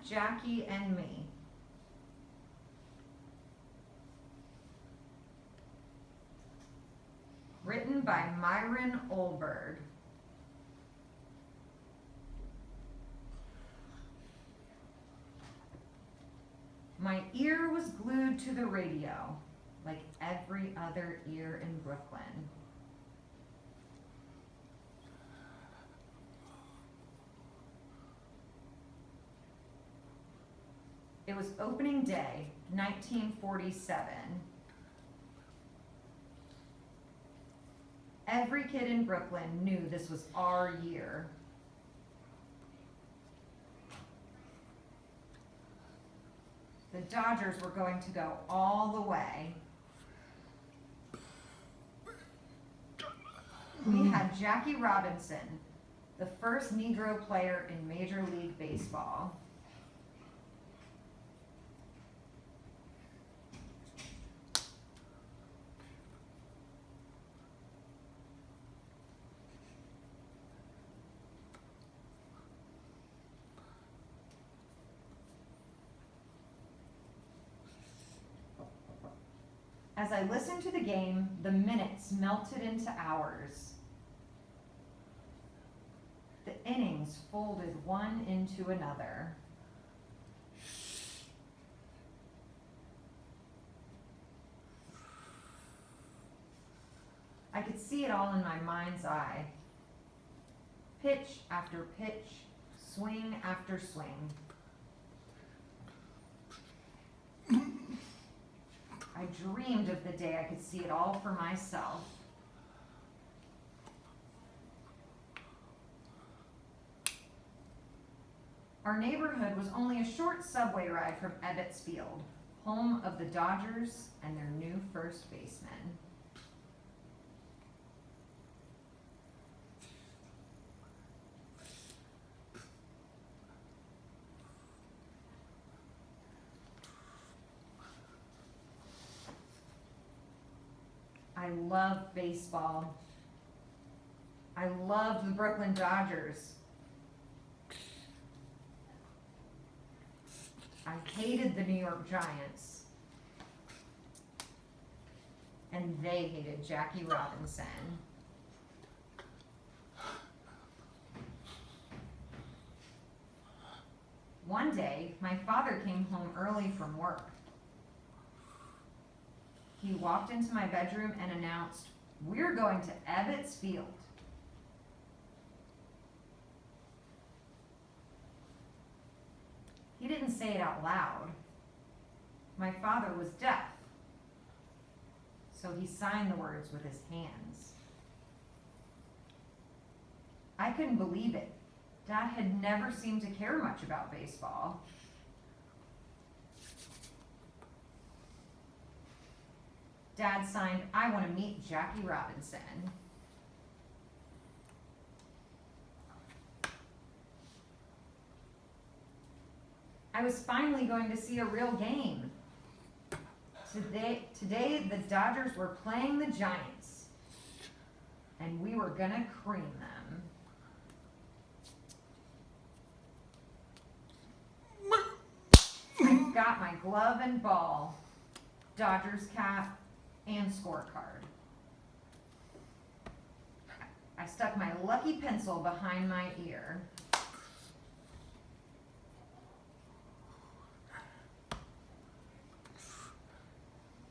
Jackie and Me. Written by Myron Olberg. My ear was glued to the radio, like every other ear in Brooklyn. It was opening day, 1947. Every kid in Brooklyn knew this was our year. The Dodgers were going to go all the way. We had Jackie Robinson, the first Negro player in Major League Baseball. As I listened to the game, the minutes melted into hours. The innings folded one into another. I could see it all in my mind's eye. Pitch after pitch, swing after swing. I dreamed of the day I could see it all for myself. Our neighborhood was only a short subway ride from Ebbets Field, home of the Dodgers and their new first baseman. I love baseball. I love the Brooklyn Dodgers. I hated the New York Giants. And they hated Jackie Robinson. One day, my father came home early from work. He walked into my bedroom and announced, "We're going to Ebbets Field." He didn't say it out loud. My father was deaf, so he signed the words with his hands. I couldn't believe it. Dad had never seemed to care much about baseball. Dad signed, "I want to meet Jackie Robinson." I was finally going to see a real game. Today the Dodgers were playing the Giants, and we were gonna cream them. I got my glove and ball, Dodgers cap, and scorecard. I stuck my lucky pencil behind my ear.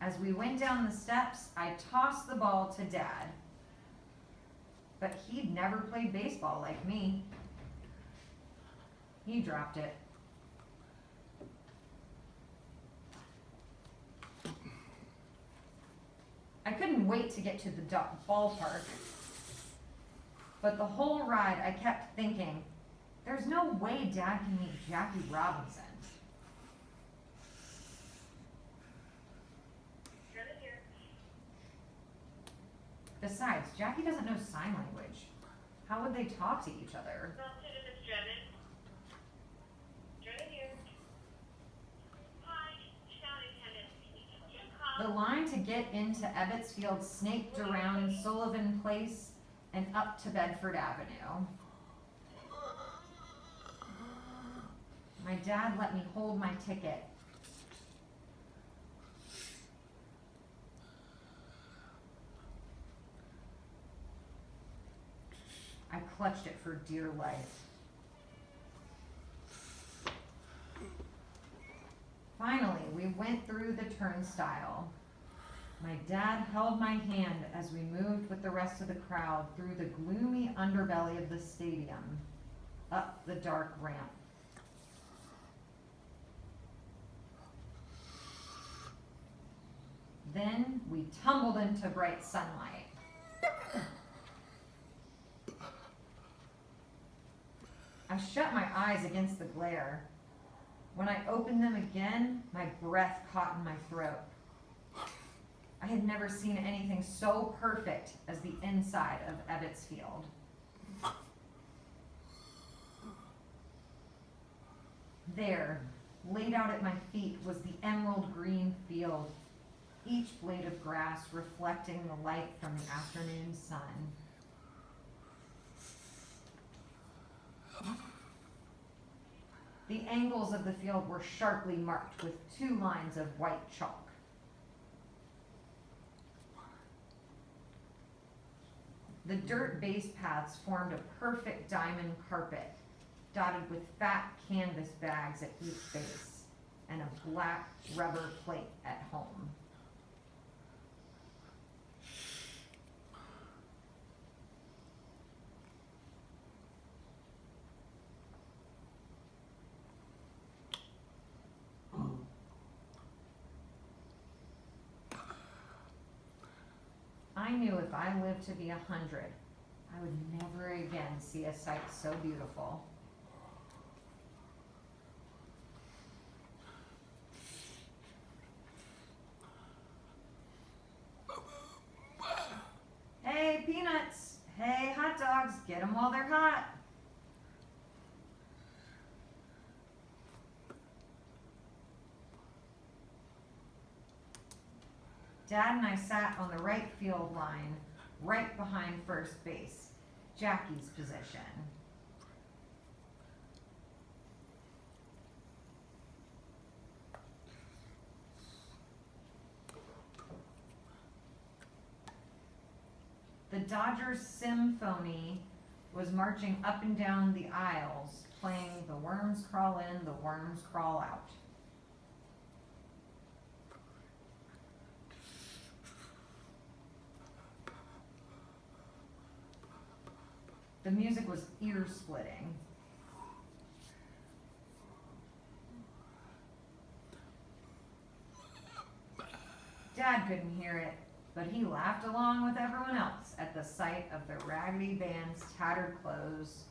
As we went down the steps, I tossed the ball to Dad. But he'd never played baseball like me. He dropped it. I couldn't wait to get to the ballpark. But the whole ride I kept thinking, there's no way Dad can meet Jackie Robinson. Besides, Jackie doesn't know sign language. How would they talk to each other? The line to get into Ebbets Field snaked around Sullivan Place and up to Bedford Avenue. My dad let me hold my ticket. I clutched it for dear life. Finally, we went through the turnstile. My dad held my hand as we moved with the rest of the crowd through the gloomy underbelly of the stadium, up the dark ramp. Then we tumbled into bright sunlight. I shut my eyes against the glare. When I opened them again, my breath caught in my throat. I had never seen anything so perfect as the inside of Ebbets Field. There, laid out at my feet, was the emerald green field, each blade of grass reflecting the light from the afternoon sun. The angles of the field were sharply marked with 2 lines of white chalk. The dirt base paths formed a perfect diamond carpet, dotted with fat canvas bags at each base, and a black rubber plate at home. I knew if I lived to be 100, I would never again see a sight so beautiful. Hey, peanuts! Hey, hot dogs! Get them while they're hot! Dad and I sat on the right field line, right behind first base, Jackie's position. The Dodgers symphony was marching up and down the aisles, playing "The Worms Crawl In, the Worms Crawl Out." The music was ear-splitting. Dad couldn't hear it, but he laughed along with everyone else at the sight of the Raggedy Band's tattered clothes,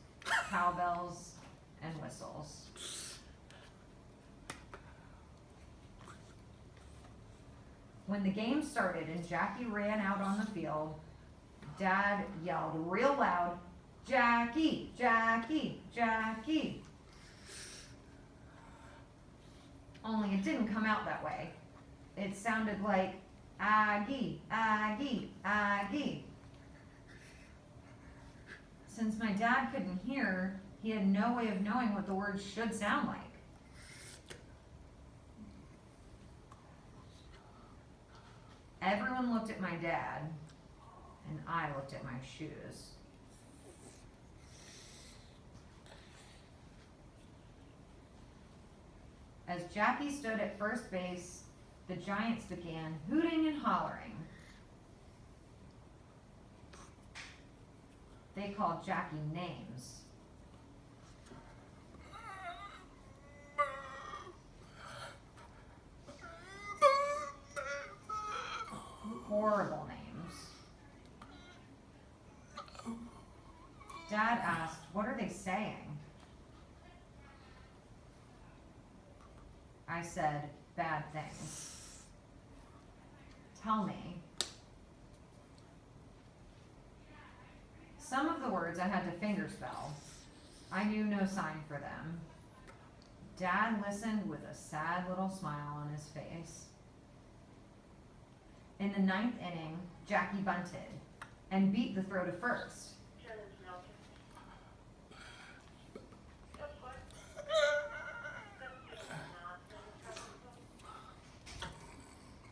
cowbells, and whistles. When the game started and Jackie ran out on the field, Dad yelled real loud, "Jackie, Jackie, Jackie." Only it didn't come out that way. It sounded like Aggie, Aggie, Aggie. Since my dad couldn't hear, he had no way of knowing what the words should sound like. Everyone looked at my dad, and I looked at my shoes. As Jackie stood at first base, the Giants began hooting and hollering. They called Jackie names. Horrible names. Dad asked, "What are they saying?" I said, "Bad things." "Tell me." Some of the words I had to fingerspell. I knew no sign for them. Dad listened with a sad little smile on his face. In the 9th inning, Jackie bunted and beat the throw to first.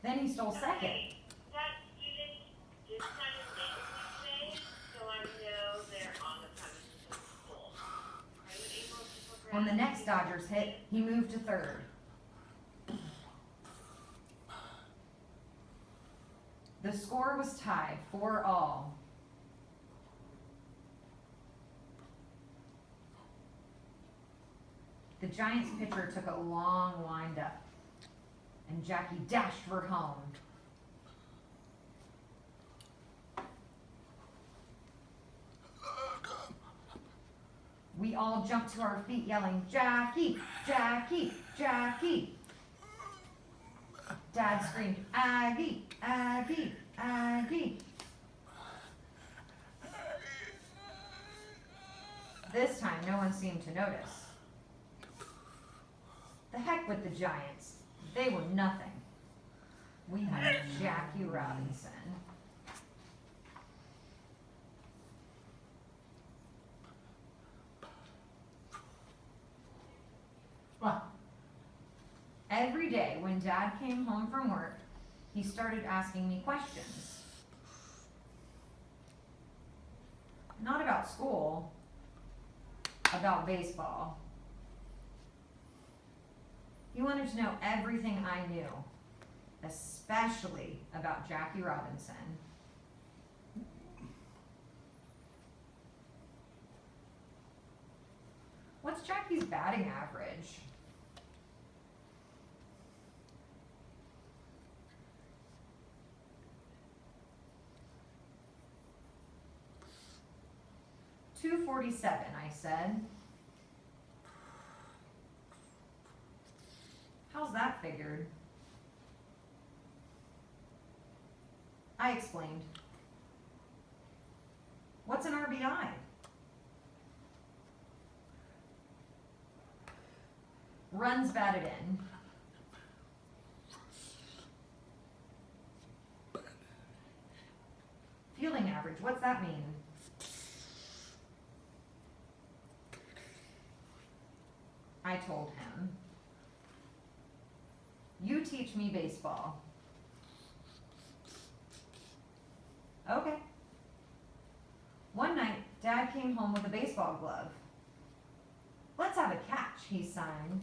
Then he stole second. Okay, that student did sign a statement today, so I know they're on the premises of the school. Are you able to progress? When the next Dodgers hit, he moved to third. The score was tied 4-all. The Giants pitcher took a long windup, and Jackie dashed for home. We all jumped to our feet yelling, "Jackie! Jackie! Jackie!" Dad screamed, "Aggie! Aggie! Aggie!" This time, no one seemed to notice. The heck with the Giants. They were nothing. We had Jackie Robinson. Every day when Dad came home from work, he started asking me questions. Not about school, about baseball. He wanted to know everything I knew, especially about Jackie Robinson. What's Jackie's batting average? .247, I said. How's that figured? I explained. What's an RBI? Runs batted in. Fielding average, what's that mean? I told him. You teach me baseball. Okay. One night, Dad came home with a baseball glove. Let's have a catch, he signed.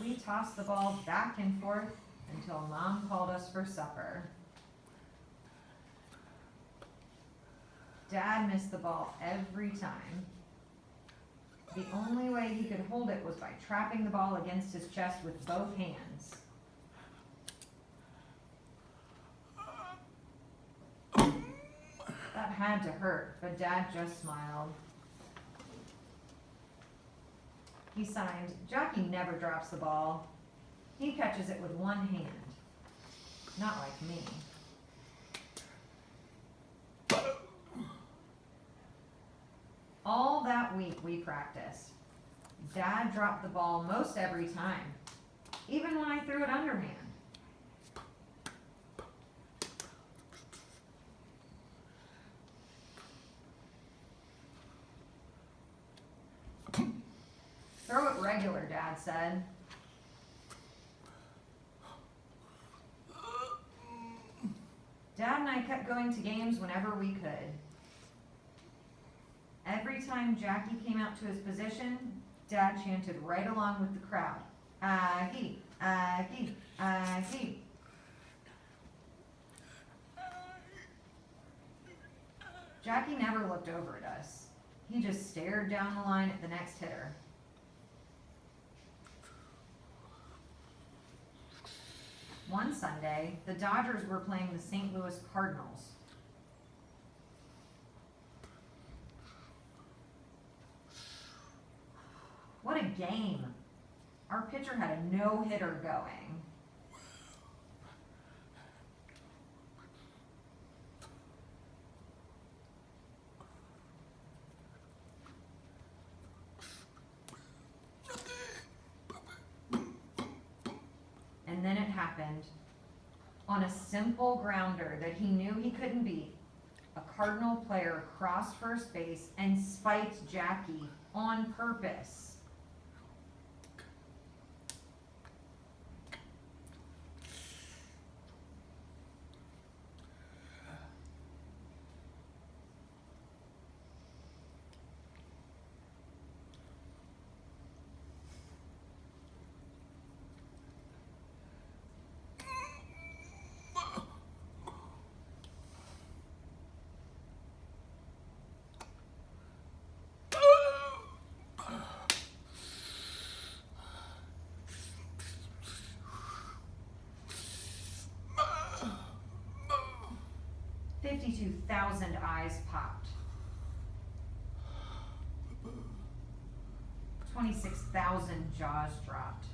We tossed the ball back and forth until Mom called us for supper. Dad missed the ball every time. The only way he could hold it was by trapping the ball against his chest with both hands. That had to hurt, but Dad just smiled. He signed, Jackie never drops the ball. He catches it with one hand. Not like me. All that week we practiced. Dad dropped the ball most every time, even when I threw it underhand. Throw it regular, Dad said. Dad and I kept going to games whenever we could. Every time Jackie came out to his position, Dad chanted right along with the crowd. Aggie, Aggie, Aggie. Jackie never looked over at us. He just stared down the line at the next hitter. One Sunday, the Dodgers were playing the St. Louis Cardinals. What a game. Our pitcher had a no-hitter going. And then it happened. On a simple grounder that he knew he couldn't beat, a Cardinal player crossed first base and spiked Jackie on purpose. 52,000 eyes popped. 26,000 jaws dropped.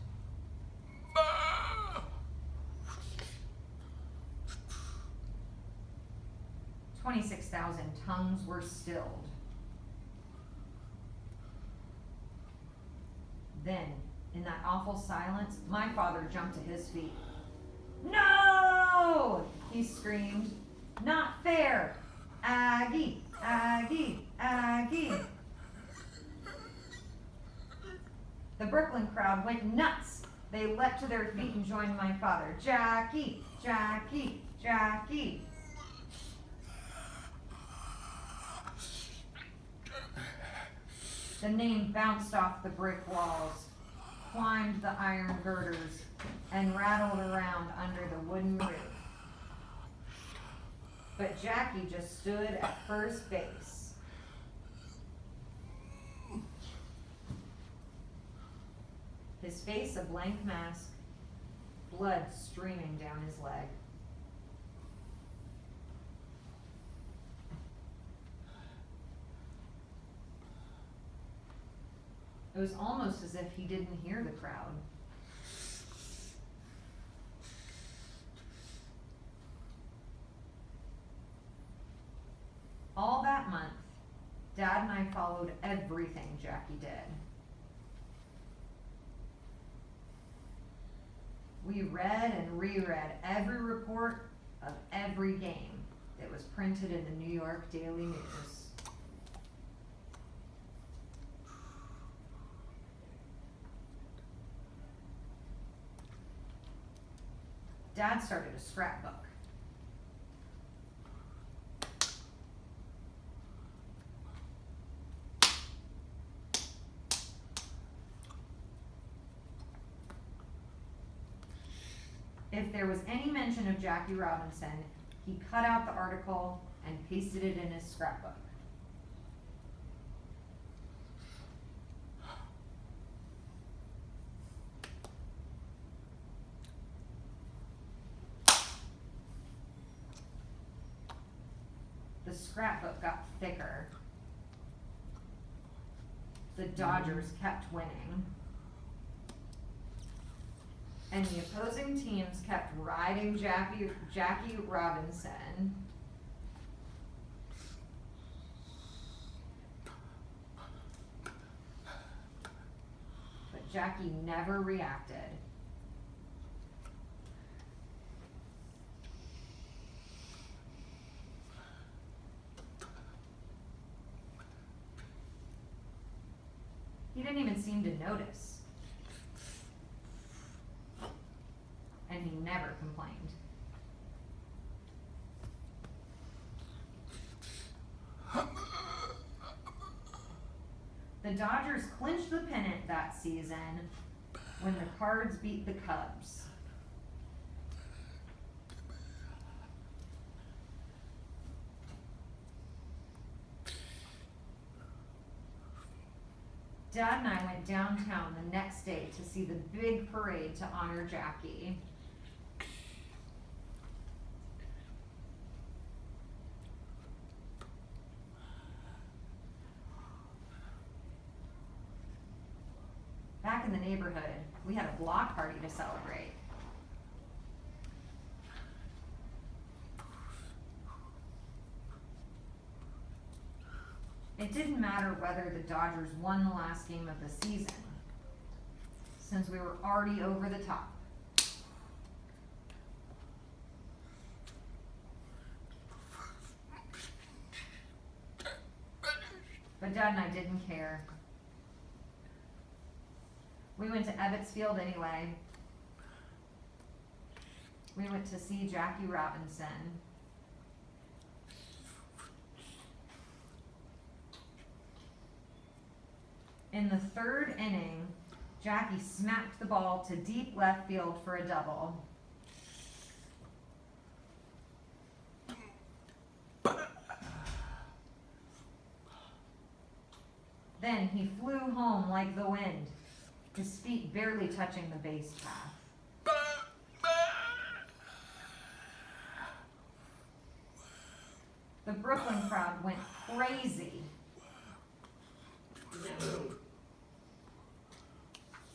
26,000 tongues were stilled. Then, in that awful silence, my father jumped to his feet. "No!" he screamed. "Not fair! Aggie! Aggie! Aggie!" The Brooklyn crowd went nuts. They leapt to their feet and joined my father. "Jackie! Jackie! Jackie!" The name bounced off the brick walls, climbed the iron girders, and rattled around under the wooden roof. But Jackie just stood at first base. His face a blank mask, blood streaming down his leg. It was almost as if he didn't hear the crowd. All that month, Dad and I followed everything Jackie did. We read and reread every report of every game that was printed in the New York Daily News. Dad started a scrapbook. If there was any mention of Jackie Robinson, he cut out the article and pasted it in his scrapbook. The scrapbook got thicker. The Dodgers kept winning. And the opposing teams kept riding Jackie Robinson. But Jackie never reacted. He didn't even seem to notice. And he never complained. The Dodgers clinched the pennant that season when the Cards beat the Cubs. Dad and I went downtown the next day to see the big parade to honor Jackie. Back in the neighborhood, we had a block party to celebrate. It didn't matter whether the Dodgers won the last game of the season, since we were already over the top. But Dad and I didn't care. We went to Ebbets Field anyway. We went to see Jackie Robinson. In the third inning, Jackie smacked the ball to deep left field for a double. Then he flew home like the wind, his feet barely touching the base path. The Brooklyn crowd went crazy.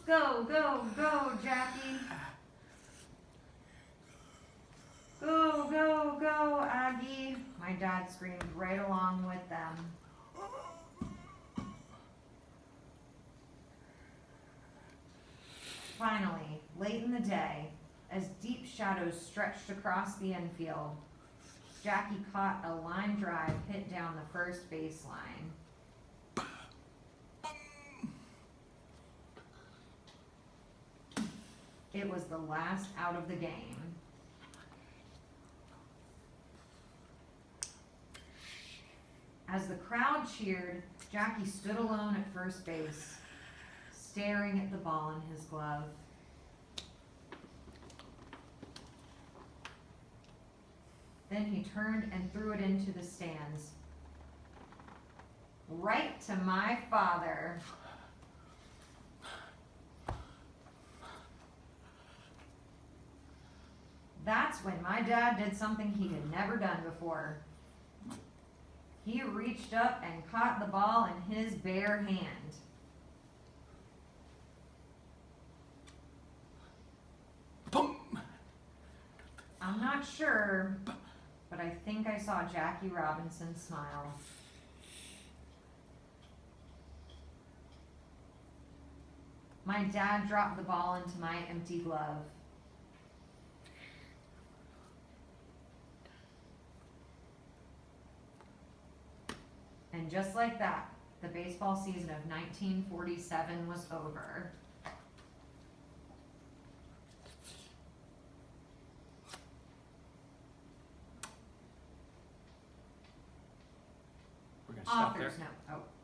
Go, go, go, Jackie. Go, go, go, Aggie. My dad screamed right along with them. Finally, late in the day, as deep shadows stretched across the infield, Jackie caught a line drive hit down the first baseline. It was the last out of the game. As the crowd cheered, Jackie stood alone at first base, staring at the ball in his glove. Then he turned and threw it into the stands. Right to my father. That's when my dad did something he had never done before. He reached up and caught the ball in his bare hand. Boom. I'm not sure, but I think I saw Jackie Robinson smile. My dad dropped the ball into my empty glove. And just like that, the baseball season of 1947 was over. We're gonna stop there. Author's note. Oh.